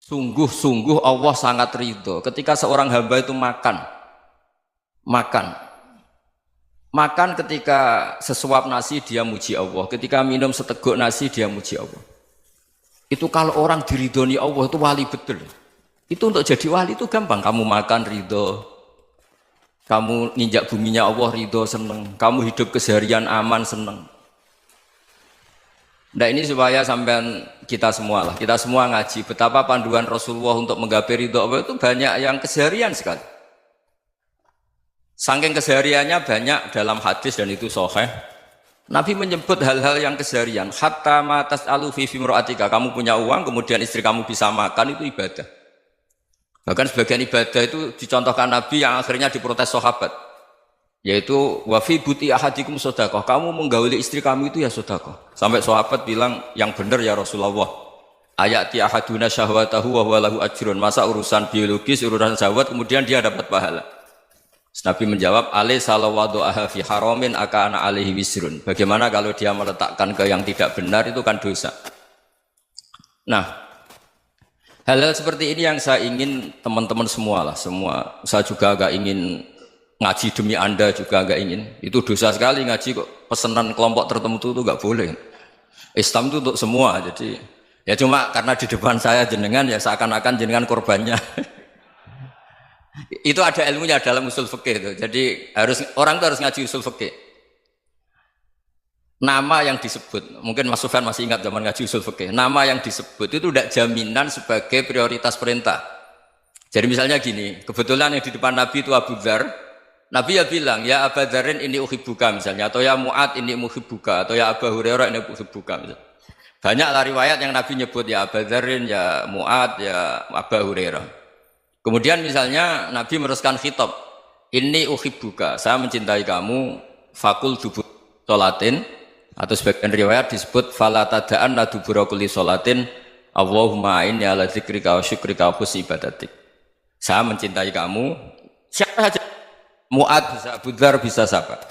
Sungguh-sungguh Allah sangat ridho ketika seorang hamba itu makan ketika sesuap nasi dia muji Allah, ketika minum seteguk nasi dia muji Allah. Itu kalau orang diridhoni Allah itu wali betul. Itu untuk jadi wali itu gampang, kamu makan ridho, kamu nginjak buminya Allah ridho seneng, kamu hidup keseharian aman seneng. Nah ini supaya sampean kita semua ngaji betapa panduan Rasulullah untuk menggapai ridho Allah itu banyak yang keseharian sekali. Saking kesehariannya banyak dalam hadis dan itu sahih. Nabi menyebut hal-hal yang keseharian. Hatta ma tas'alu fi fimra'atika, kamu punya uang kemudian istri kamu bisa makan itu ibadah. Bahkan sebagian ibadah itu dicontohkan Nabi yang akhirnya diprotes sahabat. Yaitu wa fi buti ahadikum sedekah, kamu menggauli istri kamu itu ya sedekah. Sampai sahabat bilang yang benar ya Rasulullah. Ayati ahaduna syahwatahu wa huwa lahu ajrun. Masa urusan biologis, urusan syahwat kemudian dia dapat pahala. Nabi menjawab, alaysa lawadu'aha fi haramin akana alaihi wisrun. Bagaimana kalau dia meletakkan ke yang tidak benar itu kan dosa. Nah, hal-hal seperti ini yang saya ingin teman-teman semua. Saya juga agak ingin ngaji demi Anda juga agak ingin. Itu dosa sekali ngaji kok pesanan kelompok tertentu itu enggak boleh. Islam itu untuk semua. Jadi ya cuma karena di depan saya jenengan ya seakan-akan jenengan korbannya. Itu ada ilmunya dalam usul fikih itu. Jadi orang itu harus ngaji usul fikih. Nama yang disebut, mungkin Mas Sufyan masih ingat zaman ngaji usul fikih. Nama yang disebut itu tidak jaminan sebagai prioritas perintah. Jadi misalnya gini, kebetulan yang di depan Nabi itu Abu Dzar. Nabi ya bilang, ya Aba Dzarin ini uhibbuka misalnya, atau ya Mu'ad ini uhibbuka, atau ya Aba Hurairah ini uhibbuka misalnya. Banyaklah riwayat yang Nabi nyebut ya Aba Dzarin, ya Mu'ad, ya Aba Hurairah. Kemudian misalnya Nabi meneruskan khitab, ini uhibbuka, saya mencintai kamu, fakul dubur sholatin, atau sebagian riwayat disebut fala tada'an la dubura kulli sholatin, Allahumma inni ala dzikrika wa syukrika wa husni ibadatik. Saya mencintai kamu, siapa saja. Mu'ad bisa, Abu Dzar bisa siapa?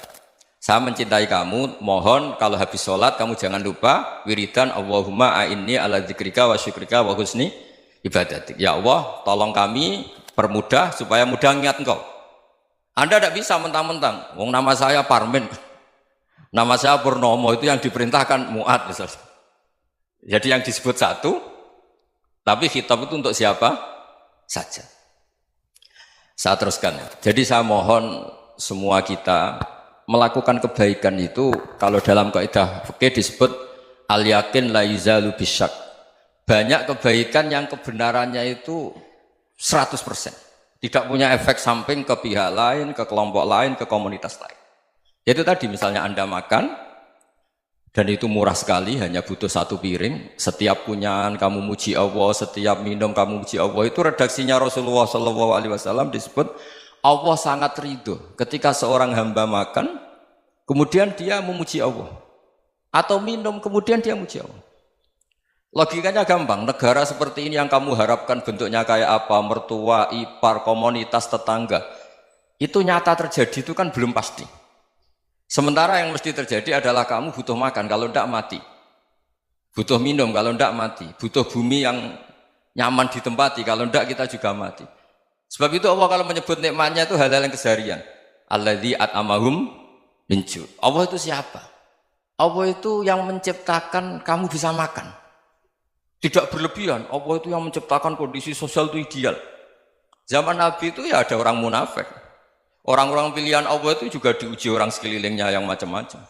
Saya mencintai kamu, mohon kalau habis sholat kamu jangan lupa wiridan Allahumma a'inni ala dzikrika wa syukrika wa husni ibadatik. Ya Allah, tolong kami permudah supaya mudah ingat engkau. Anda tidak bisa mentang-mentang, wong nama saya Parmin, nama saya Purnomo, itu yang diperintahkan Mu'ad misalnya. Jadi yang disebut satu, tapi khitab itu untuk siapa saja. Saya teruskan. Jadi saya mohon semua kita melakukan kebaikan itu kalau dalam kaidah fikih disebut al yakin la yuzalu bisyak. Banyak kebaikan yang kebenarannya itu 100%. Tidak punya efek samping ke pihak lain, ke kelompok lain, ke komunitas lain. Itu tadi misalnya Anda makan dan itu murah sekali, hanya butuh satu piring. Setiap punyaan kamu muji Allah, setiap minum kamu muji Allah. Itu redaksinya Rasulullah SAW disebut Allah sangat ridho ketika seorang hamba makan, kemudian dia memuji Allah, atau minum kemudian dia muji Allah. Logikanya gampang. Negara seperti ini yang kamu harapkan bentuknya kayak apa, mertua, ipar, komunitas, tetangga, itu nyata terjadi itu kan belum pasti. Sementara yang mesti terjadi adalah kamu butuh makan, kalau tidak mati. Butuh minum, kalau tidak mati. Butuh bumi yang nyaman ditempati, kalau tidak kita juga mati. Sebab itu Allah kalau menyebut nikmatnya itu hal-hal yang keseharian. Alladzi at'amahum min ju'. Allah itu siapa? Allah itu yang menciptakan kamu bisa makan. Tidak berlebihan. Allah itu yang menciptakan kondisi sosial itu ideal. Zaman Nabi itu ya ada orang munafik. Orang-orang pilihan Allah itu juga diuji orang sekelilingnya yang macam-macam.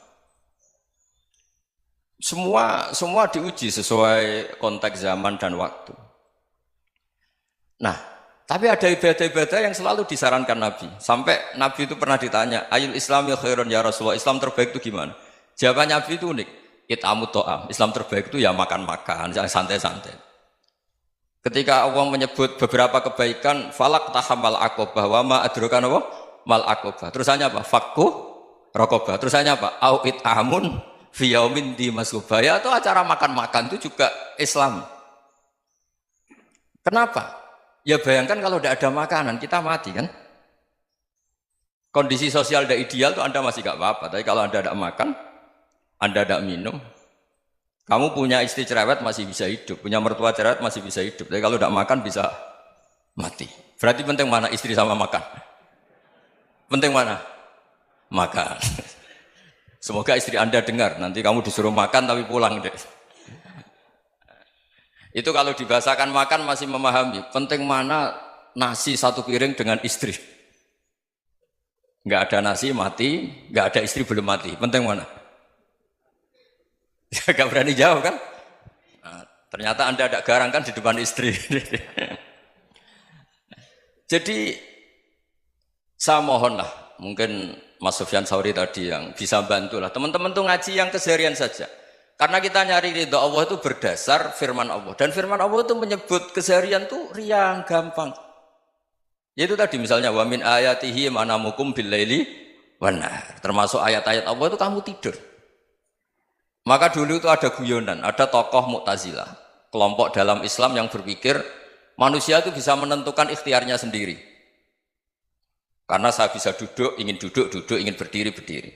Semua diuji sesuai konteks zaman dan waktu. Nah, tapi ada ibadah-ibadah yang selalu disarankan Nabi. Sampai Nabi itu pernah ditanya, ayul islami khairun ya Rasulullah, Islam terbaik itu gimana? Jawaban Nabi itu unik. It'amut to'am. Islam terbaik itu ya makan-makan, yang santai-santai. Ketika Allah menyebut beberapa kebaikan, falak tahamal aqobah wa ma adrokan Allah mal aqobah. Terusannya apa? Fakku raqobah. Terusannya apa? Au it'amun fi yaumin di masubah. Ya itu acara makan-makan itu juga Islam. Kenapa? Ya bayangkan kalau tidak ada makanan, kita mati kan? Kondisi sosial tidak ideal itu Anda masih gak apa-apa. Tapi kalau Anda tidak makan, Anda tidak minum, Kamu punya istri cerewet masih bisa hidup, punya mertua cerewet masih bisa hidup. Tapi kalau tidak makan bisa mati. Berarti penting mana istri sama makan? Penting mana? Makan. Semoga istri Anda dengar, nanti kamu disuruh makan tapi pulang deh. Itu kalau dibahasakan makan masih memahami. Penting mana nasi satu piring dengan istri. Nggak ada nasi mati, nggak ada istri belum mati. Penting mana? Gak berani jawab kan? Nah, ternyata Anda ada garang kan di depan istri. Jadi saya mohonlah, mungkin Mas Sufyan Sauri tadi yang bisa bantulah. Teman-teman tuh ngaji yang keseharian saja. Karena kita nyari ridha Allah itu berdasar firman Allah. Dan firman Allah itu menyebut keseharian tuh riang, gampang. Yaitu tadi misalnya wa min ayatihi manamukum bil laili wan nahar. Termasuk ayat-ayat Allah itu kamu tidur. Maka dulu itu ada guyonan, ada tokoh Mu'tazilah, kelompok dalam Islam yang berpikir manusia itu bisa menentukan ikhtiarnya sendiri. Karena saya bisa duduk, ingin berdiri, berdiri.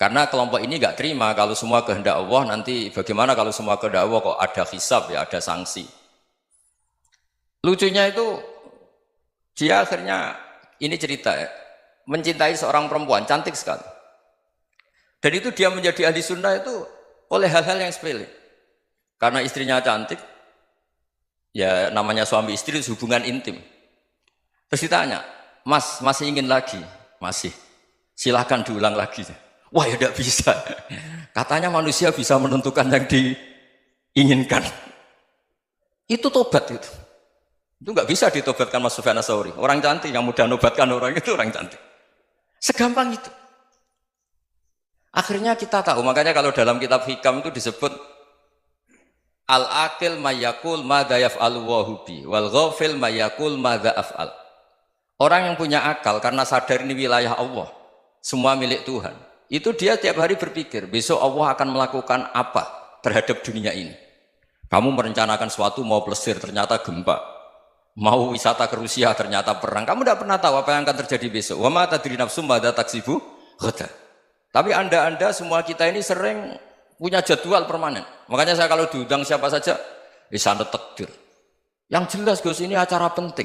Karena kelompok ini nggak terima kalau semua kehendak Allah, nanti bagaimana kalau semua kehendak Allah kok ada hisab ya, ada sanksi. Lucunya itu dia akhirnya, ini cerita ya, mencintai seorang perempuan, cantik sekali. Dan itu dia menjadi ahli sunnah itu oleh hal-hal yang sepele. Karena istrinya cantik, ya namanya suami istri hubungan intim. Terus ditanya, Mas, masih ingin lagi? Masih. Silahkan diulang lagi. Wah ya tidak bisa. Katanya manusia bisa menentukan yang diinginkan. Itu tobat itu. Itu nggak bisa ditobatkan Mas Sufyan Ats-Tsauri. Orang cantik yang mudah nobatkan orang itu orang cantik. Segampang itu. Akhirnya kita tahu, makanya kalau dalam kitab Hikam itu disebut al-aqil mayyakul madza yaf'alu wa hubi wal ghafil mayyakul madza af'al. Orang yang punya akal karena sadar ini wilayah Allah, semua milik Tuhan. Itu dia tiap hari berpikir, besok Allah akan melakukan apa terhadap dunia ini. Kamu merencanakan sesuatu mau plesir, ternyata gempa. Mau wisata ke Rusia, ternyata perang. Kamu tidak pernah tahu apa yang akan terjadi besok. Wa ma tadri nafsum madza taksibu ghadan. Tapi anda semua kita ini sering punya jadwal permanen. Makanya saya kalau diundang siapa saja, sanad takdir. Yang jelas Gus ini acara penting.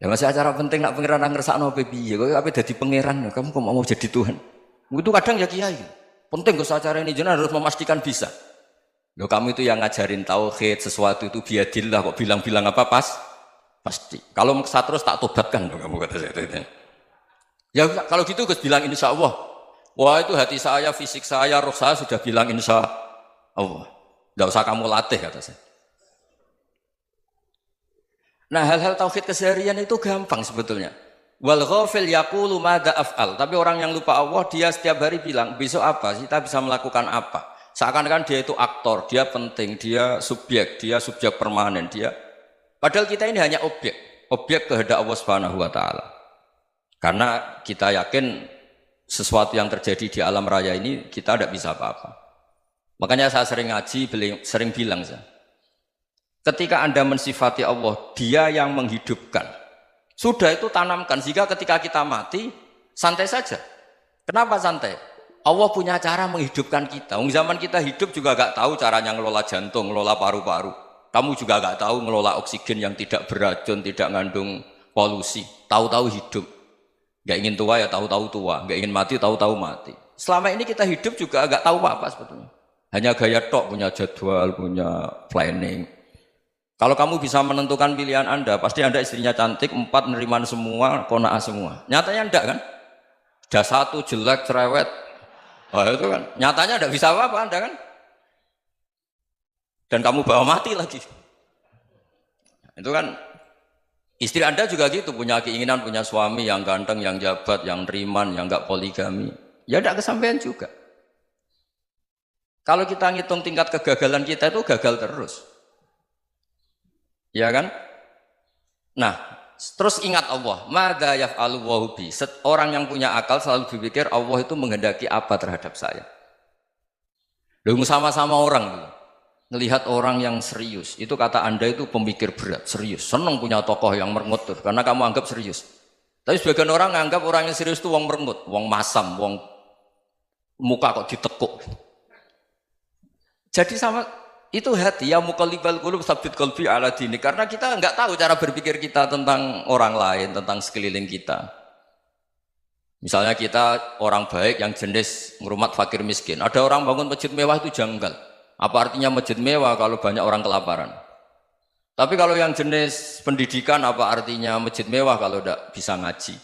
Ya masih acara penting nak pangeran ngersakno piye? Kok ape dadi pangeran? Kamu kok mau jadi Tuhan? Itu kadang ya kiai. Penting Gus acara ini jenengan harus memastikan bisa. Loh kamu itu yang ngajarin tauhid, sesuatu itu biadillah kok bilang-bilang apa pasti. Kalau maksa terus tak tobatkan loh kamu kata saya itu. Ya kalau gitu Gus bilang insya Allah. Wah itu hati saya, fisik saya, roh saya sudah bilang insya Allah. Tidak usah kamu latih kata saya. Nah hal-hal tauhid keseharian itu gampang sebetulnya. Wal ghafil yaqulu madza af'al. Tapi orang yang lupa Allah dia setiap hari bilang besok apa? Kita bisa melakukan apa? Seakan-akan dia itu aktor, dia penting, dia subjek permanen, dia. Padahal kita ini hanya objek kehendak Allah Subhanahu wa taala. Karena kita yakin sesuatu yang terjadi di alam raya ini kita tidak bisa apa-apa. Makanya saya sering ngaji, sering bilang saya, ketika Anda mensifati Allah, Dia yang menghidupkan. Sudah itu tanamkan sehingga ketika kita mati santai saja. Kenapa santai? Allah punya cara menghidupkan kita. Zaman kita hidup juga gak tahu caranya ngelola jantung, ngelola paru-paru. Kamu juga gak tahu ngelola oksigen yang tidak beracun, tidak mengandung polusi. Tahu-tahu hidup. Gak ingin tua ya tahu-tahu tua, gak ingin mati tahu-tahu mati. Selama ini kita hidup juga gak tahu apa sebetulnya. Hanya gaya tok, punya jadwal, punya planning. Kalau kamu bisa menentukan pilihan Anda, pasti Anda istrinya cantik, 4 neriman semua, kona'ah semua. Nyatanya enggak kan? Ada 1 jelek, cerewet. Oh itu kan, nyatanya enggak bisa apa-apa Anda kan? Dan kamu bawa mati lagi. Itu kan, istri Anda juga gitu, punya keinginan, punya suami yang ganteng, yang jabat, yang neriman, yang enggak poligami. Ya enggak kesampaian juga. Kalau kita ngitung tingkat kegagalan kita itu gagal terus. Ya kan? Nah, terus ingat Allah, madza yaf'alu wa bi. Orang yang punya akal selalu berpikir Allah itu menghendaki apa terhadap saya. Lalu sama-sama orang melihat orang yang serius, itu kata Anda itu pemikir berat, serius, senang punya tokoh yang merengut karena kamu anggap serius. Tapi sebagian orang anggap orang yang serius itu wong merengut, wong masam, wong muka kok ditekuk. Jadi sama Itu hati ya muqallibal qulub tsabbit qalbi ala dini. Karena kita nggak tahu cara berpikir kita tentang orang lain, tentang sekeliling kita. Misalnya kita orang baik yang jenis ngrumat fakir miskin. Ada orang bangun masjid mewah itu janggal. Apa artinya masjid mewah kalau banyak orang kelaparan? Tapi kalau yang jenis pendidikan apa artinya masjid mewah kalau tidak bisa ngaji?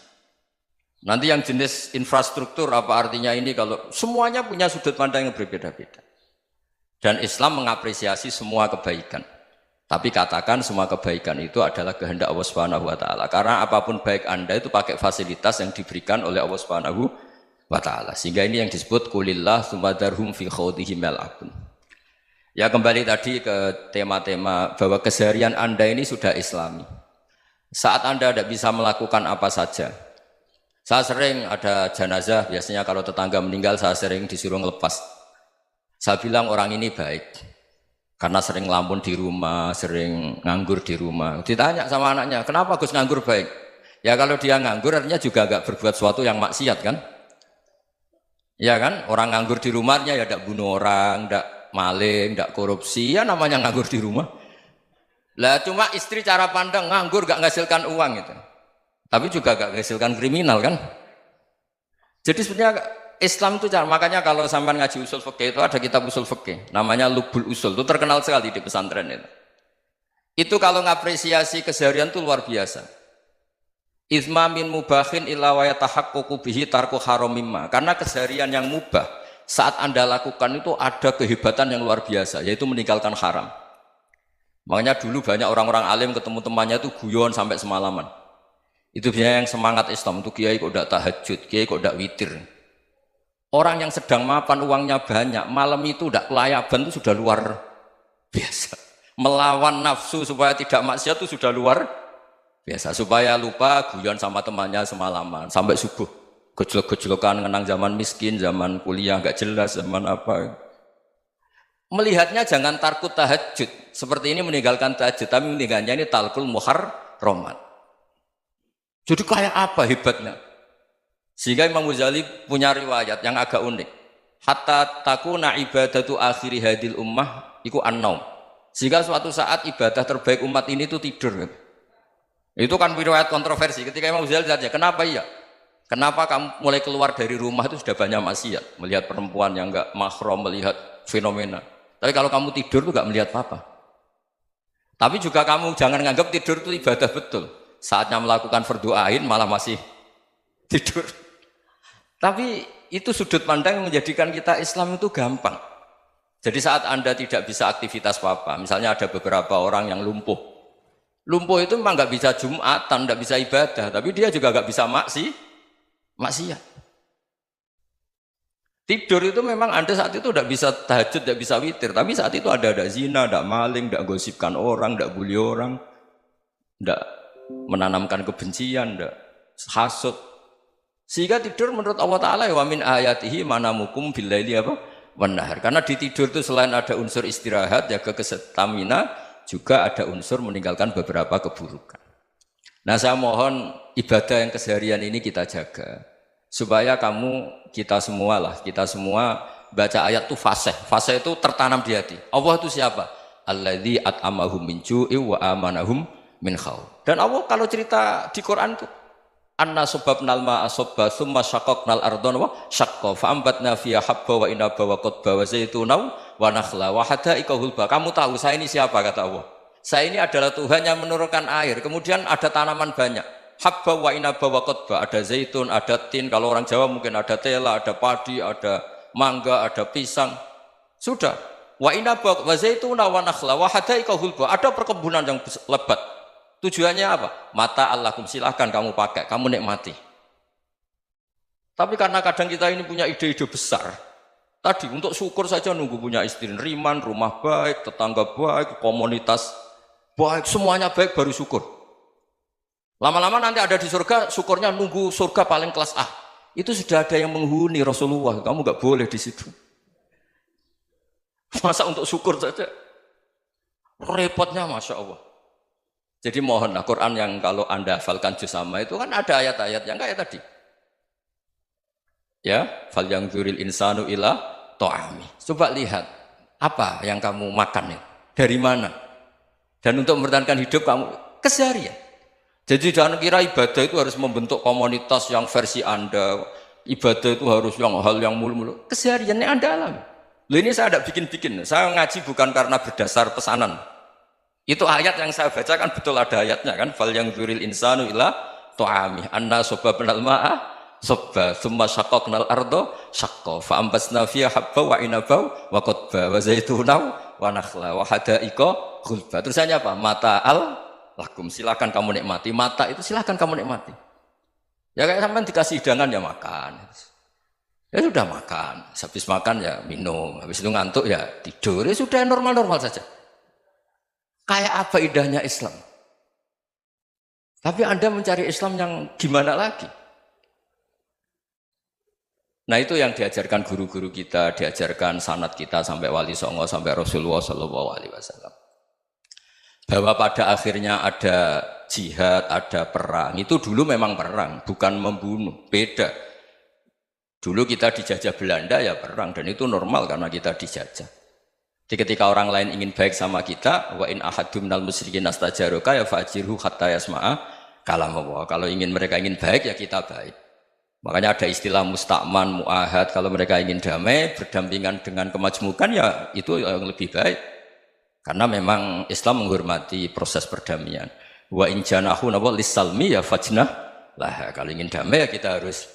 Nanti yang jenis infrastruktur apa artinya ini kalau semuanya punya sudut pandang yang berbeda-beda. Dan Islam mengapresiasi semua kebaikan. Tapi katakan semua kebaikan itu adalah kehendak Allah Subhanahu wa taala. Karena apapun baik Anda itu pakai fasilitas yang diberikan oleh Allah Subhanahu wa taala. Sehingga ini yang disebut qulillah tsumadarhum fi khawdihim yal'abun. Ya kembali tadi ke tema-tema bahwa keseharian Anda ini sudah Islami. Saat Anda tidak bisa melakukan apa saja. Saya sering ada jenazah, biasanya kalau tetangga meninggal saya sering disuruh ngelepas. Saya bilang orang ini baik karena sering ngelamun di rumah, sering nganggur di rumah. Ditanya sama anaknya, kenapa Gus nganggur baik? Ya kalau dia nganggur artinya juga agak berbuat sesuatu yang maksiat kan? Ya kan? Orang nganggur di rumahnya ya tidak bunuh orang, tidak maling, tidak korupsi, ya namanya nganggur di rumah. Lah cuma istri cara pandang nganggur gak menghasilkan uang itu. Tapi juga gak menghasilkan kriminal kan? Jadi sebenarnya Islam itu makanya kalau sampai ngaji usul fikih itu ada kitab usul fikih namanya Lubul Usul, itu terkenal sekali di pesantren itu. Itu kalau ngapresiasi keseharian itu luar biasa. Izma min mubahin illa wa yatahaqqaqu bihi tarku haramimma. Karena keseharian yang mubah saat Anda lakukan itu ada kehebatan yang luar biasa, yaitu meninggalkan haram. Makanya dulu banyak orang-orang alim ketemu temannya itu guyon sampai semalaman. Itu biasanya yang semangat Islam itu kiai kok tidak tahajud, kiai kok tidak witir. Orang yang sedang mapan uangnya banyak, malam itu tidak kelayaban itu sudah luar biasa. Melawan nafsu supaya tidak maksiat itu sudah luar biasa. Supaya lupa guyon sama temannya semalaman sampai subuh. Gejlok-gejlokan ngenang zaman miskin, zaman kuliah nggak jelas, zaman apa. Melihatnya jangan tarkut tahajud. Seperti ini meninggalkan tahajud, tapi meninggalkannya ini talkul muharramat. Jadi kayak apa hebatnya? Sehingga Imam Ghazali punya riwayat yang agak unik. Hatta takuna ibadatu akhiri hadil ummah iku an-naum. Sehingga suatu saat ibadah terbaik umat ini itu tidur. Itu kan riwayat kontroversi. Ketika Imam Ghazali tanya, kenapa iya? Kenapa kamu mulai keluar dari rumah itu sudah banyak maksiat? Melihat perempuan yang enggak mahram, melihat fenomena. Tapi kalau kamu tidur itu enggak melihat apa-apa. Tapi juga kamu jangan menganggap tidur itu ibadah betul. Saatnya melakukan fardhu ain malah masih tidur. Tapi itu sudut pandang yang menjadikan kita Islam itu gampang. Jadi saat Anda tidak bisa aktivitas apa-apa, misalnya ada beberapa orang yang lumpuh. Lumpuh itu memang nggak bisa Jumatan, nggak bisa ibadah, tapi dia juga nggak bisa maksiat. Tidur itu memang Anda saat itu tidak bisa tahajud, tidak bisa witir, tapi saat itu ada zina, ada maling, tidak gosipkan orang, tidak bully orang, tidak menanamkan kebencian, tidak hasud. Sehingga tidur menurut Allah Ta'ala wa min ayatihi manamukum billaili apa? Wan-nahar. Karena di tidur itu selain ada unsur istirahat, jaga kestamina, juga ada unsur meninggalkan beberapa keburukan. Nah saya mohon ibadah yang keseharian ini kita jaga. Supaya kita semua baca ayat itu fasih. Fasih itu tertanam di hati. Allah itu siapa? Alladzi at'amahum min ju'i wa amanahum min khauf. Dan Allah kalau cerita di Quran itu anna subabnal ma'a subba summa syaqaqnal ardon wa syaqqa fa'ambatna fiha habba wa inaba wa qadba wa zaituna wa nakhla wa hadaika hulba. Kamu tahu saya ini siapa kata Allah? Saya ini adalah Tuhan yang menurunkan air, kemudian ada tanaman banyak. Habba wa inaba wa qadba, ada zaitun, ada tin, kalau orang Jawa mungkin ada tela, ada padi, ada mangga, ada pisang. Sudah. Wa inaba wa zaituna wa nakhla wa hadaika hulba. Ada perkebunan yang lebat. Tujuannya apa? Mata Allahkum, silahkan kamu pakai, kamu nikmati. Tapi karena kadang kita ini punya ide-ide besar. Tadi untuk syukur saja nunggu punya istri riman, rumah baik, tetangga baik, komunitas baik, semuanya baik baru syukur. Lama-lama nanti ada di surga, syukurnya nunggu surga paling kelas A. Itu sudah ada yang menghuni Rasulullah, kamu nggak boleh di situ. Masa untuk syukur saja? Repotnya Masya Allah. Jadi mohonlah Quran yang kalau Anda hafalkan juz sama itu kan ada ayat-ayat yang kayak tadi. Ya, fal yang dzuril insanu ila ta'ami. Coba lihat. Apa yang kamu makan itu? Dari mana? Dan untuk mempertahankan hidup kamu keseharian. Jadi jangan kira ibadah itu harus membentuk komunitas yang versi Anda. Ibadah itu harus hal yang mulu-mulu. Kesehariannya Anda alami. Loh, ini saya tidak bikin-bikin. Saya ngaji bukan karena berdasar pesanan. Itu ayat yang saya baca kan betul ada ayatnya kan. Fal yang dzuril insanu ila tu'ami anna sobabnal ma'a sobba thumma syaqaqnal ardo syaqqa fa ambasna fiha habba wa inaba wa qadba wa zaituna wa nakhla wa hada'iqa ghulba. Terusannya apa? Mata'al lakum, silakan kamu nikmati. Mata itu silakan kamu nikmati. Ya kayak sampean dikasih hidangan ya makan. Ya sudah makan, habis makan ya minum, habis itu ngantuk ya tidur. Ya sudah normal-normal saja. Kayak apa indahnya Islam? Tapi Anda mencari Islam yang gimana lagi? Nah itu yang diajarkan guru-guru kita, diajarkan sanad kita sampai Wali Songo, sampai Rasulullah SAW. Bahwa pada akhirnya ada jihad, ada perang. Itu dulu memang perang, bukan membunuh, beda. Dulu kita dijajah Belanda ya perang, dan itu normal karena kita dijajah. Jadi ketika orang lain ingin baik sama kita, wa in ahadum minal musyrikin astajaroka ya fa'jirhu hatta yasma'a kalam Allah. Kalau mereka ingin baik ya kita baik. Makanya ada istilah mustakman, mu'ahad. Kalau mereka ingin damai, berdampingan dengan kemajmukan ya itu yang lebih baik. Karena memang Islam menghormati proses perdamaian. Wa in janahu lis-salmi ya fajnah lah. Kalau ingin damai ya kita harus